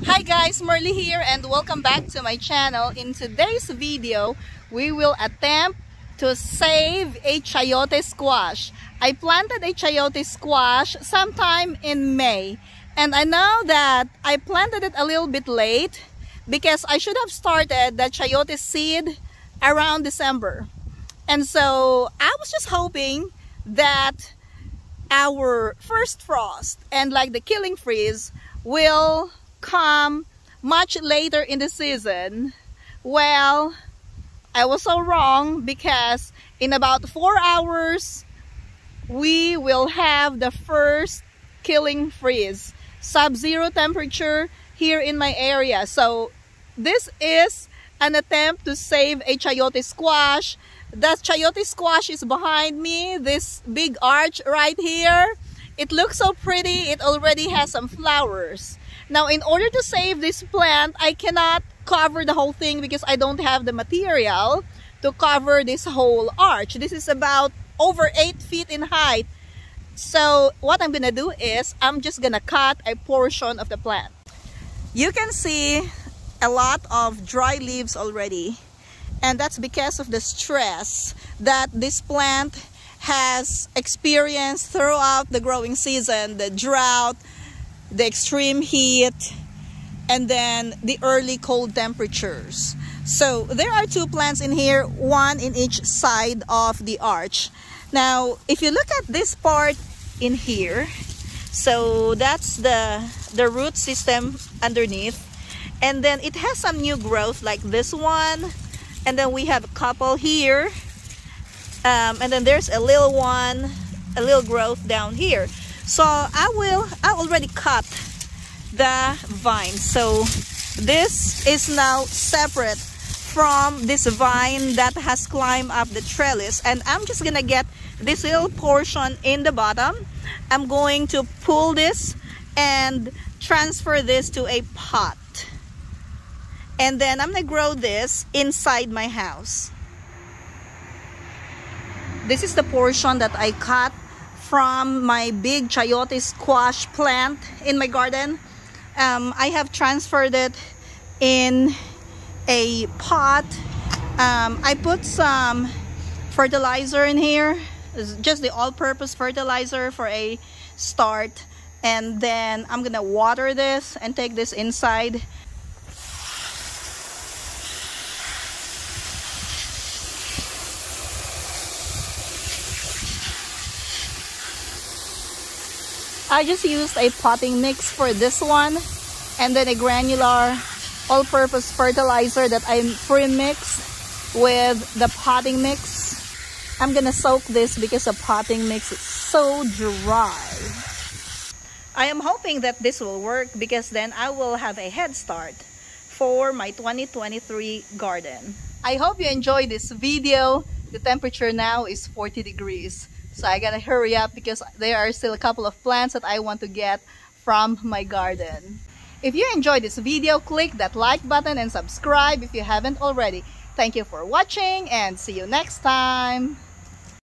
Hi guys, Merly here and welcome back to my channel. In today's video, we will attempt to save a chayote squash. I planted a chayote squash sometime in May, and I know that I planted it a little bit late because I should have started the chayote seed around December. And so I was just hoping that our first frost and like the killing freeze will come much later in the season. Well, I was so wrong because in about 4 hours we will have the first killing freeze, sub-zero temperature here in my area. So this is an attempt to save a chayote squash. The chayote squash is behind me, this big arch right here. It looks so pretty. It already has some flowers. Now, in order to save this plant, I cannot cover the whole thing because I don't have the material to cover this whole arch. This is about over 8 feet in height. So what I'm gonna do is I'm just gonna cut a portion of the plant. You can see a lot of dry leaves already, and that's because of the stress that this plant has experienced throughout the growing season, the drought, the extreme heat, and then the early cold temperatures. So there are 2 plants in here, one in each side of the arch. Now, if you look at this part in here, so that's the root system underneath, and then it has some new growth like this one, and then we have a couple here, and then there's a little one, a little growth down here. So I already cut the vine. So this is now separate from this vine that has climbed up the trellis, and I'm just gonna get this little portion in the bottom. I'm going to pull this and transfer this to a pot, and then I'm gonna grow this inside my house. This is the portion that I cut from my big chayote squash plant in my garden. I have transferred it in a pot. I put some fertilizer in here, just the all-purpose fertilizer for a start, and then I'm gonna water this and take this inside. I just used a potting mix for this one, and then a granular all-purpose fertilizer that I pre-mixed with the potting mix. I'm gonna soak this because the potting mix is so dry. I am hoping that this will work because then I will have a head start for my 2023 garden. I hope you enjoyed this video. The temperature now is 40 degrees. So I gotta hurry up because there are still a couple of plants that I want to get from my garden. If you enjoyed this video, click that like button and subscribe if you haven't already. Thank you for watching and see you next time.